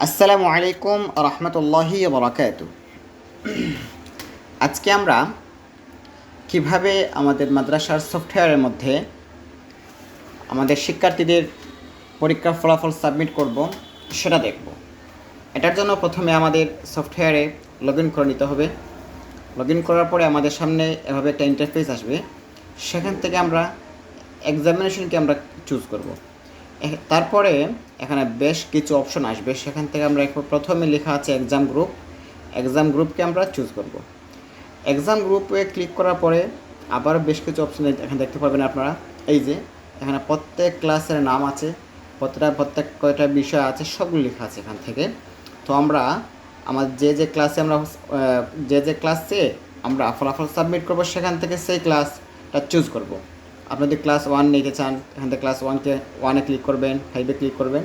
আসসালামু আলাইকুম রহমতুল্লাহি বরকাত। আজকে আমরা কিভাবে আমাদের মাদ্রাসার সফটওয়্যারের মধ্যে আমাদের শিক্ষার্থীদের পরীক্ষার ফলাফল সাবমিট করব সেটা দেখব। এটার জন্য প্রথমে আমাদের সফটওয়্যারে লগ ইন করে নিতে হবে। লগ ইন করার পরে আমাদের সামনে এভাবে একটা ইন্টারফেস আসবে। সেখান থেকে আমরা এক্সামিনেশনকে আমরা চুজ করব। তারপরে এখানে বেশ কিছু অপশন আসবে, সেখান থেকে আমরা প্রথমে লেখা আছে এক্সাম গ্রুপকে আমরা চুজ করব। এক্সাম গ্রুপে ক্লিক করার পরে আবার বেশ কিছু অপশন এখানে দেখতে পাবেন আপনারা। এই যে এখানে প্রত্যেক ক্লাসের নাম আছে, প্রত্যেক কয়টা বিষয় আছে সবগুলো লেখা আছে এখান থেকে। তো আমরা আমার যে ক্লাসে আমরা ফলাফল সাবমিট করব সেখান থেকে সেই ক্লাসটা চুজ করব। আপনি যদি ক্লাস 1 নিতে চান, এখান থেকে ক্লাস 1 ক্লিক করবেন, 5 ক্লিক করবেন।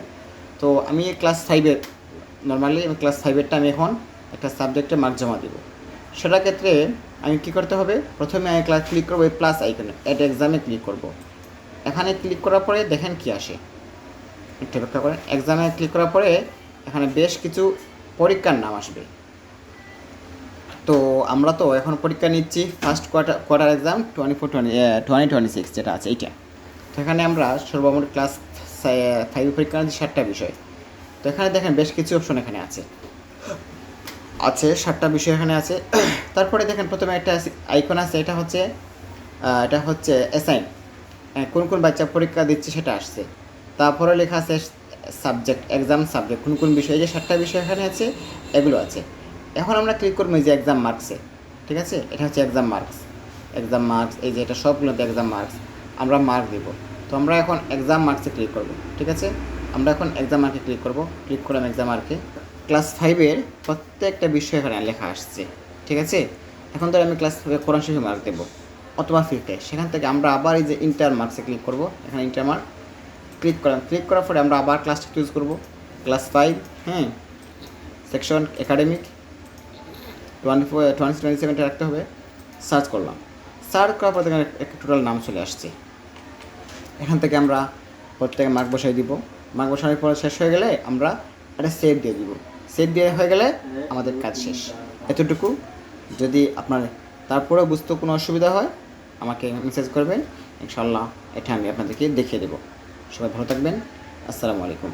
তো আমি ক্লাস 5 নর্মালি আমি ক্লাস 5 আমি এখন একটা সাবজেক্টে মার্ক জমা দেবো। সেটার ক্ষেত্রে আমি কী করতে হবে, প্রথমে আমি ক্লাস ক্লিক করবো এই প্লাস আইকনে, অ্যাড এক্সামে ক্লিক করব। এখানে ক্লিক করার পরে দেখেন কি আসে, একটু অপেক্ষা করেন। এক্সামে ক্লিক করার পরে এখানে বেশ কিছু পরীক্ষার নাম আসবে। তো আমরা তো এখন পরীক্ষা নিচ্ছি ফার্স্ট কোয়ার্টার এক্সাম 2026 যেটা আছে এইটা। তো এখানে আমরা সর্বমোট ক্লাস 5 পরীক্ষা নিচ্ছি 7টা বিষয়। তো এখানে দেখেন বেশ কিছু অপশন এখানে আছে 7টা বিষয় এখানে আছে। তারপরে দেখেন প্রথমে একটা আইকন আছে, এটা হচ্ছে অ্যাসাইন, কোন কোন বাচ্চা পরীক্ষা দিচ্ছে সেটা আসছে। তারপরে লেখা আছে এক্সাম সাবজেক্ট, কোন বিষয়, যে 7টা বিষয় এখানে আছে এগুলো আছে। এখন আমরা ক্লিক করবো এই যে এক্সাম মার্কসে, ঠিক আছে, এটা হচ্ছে এক্সাম মার্কস। এই যে এটা সবগুলোতে এক্সাম মার্কস, আমরা মার্ক দেব। তো আমরা এখন এক্সাম মার্কসে ক্লিক করব, ঠিক আছে। আমরা এখন এক্সাম মার্কে ক্লিক করলাম এক্সাম মার্কে। ক্লাস 5 প্রত্যেকটা বিষয় এখানে লেখা আসছে, ঠিক আছে। এখন ধর আমি ক্লাস 5 কোরআন শরীফে মার্ক দেবো অথবা ফিফথে, সেখান থেকে আমরা আবার এই যে ইন্টার মার্কসে ক্লিক করব। এখানে ইন্টার মার্ক ক্লিক করার পরে আমরা আবার ক্লাসটা চুজ করব, ক্লাস 5, সেকশন একাডেমিক 2027 রাখতে হবে। সার্চ করার পর এখানে একটা টোটাল নাম চলে আসছে। এখান থেকে আমরা প্রত্যেকে মার্ক বসাই দিব। মার্ক বসানোর পরে শেষ হয়ে গেলে আমরা একটা সেভ দিয়ে দিব। সেভ দিয়ে হয়ে গেলে আমাদের কাজ শেষ। এতটুকু। যদি আপনার তারপরেও বুঝতে কোনো অসুবিধা হয় আমাকে মেসেজ করবেন, ইনশাআল্লাহ এটা আমি আপনাদেরকে দেখিয়ে দেবো। সবাই ভালো থাকবেন। আসসালামু আলাইকুম।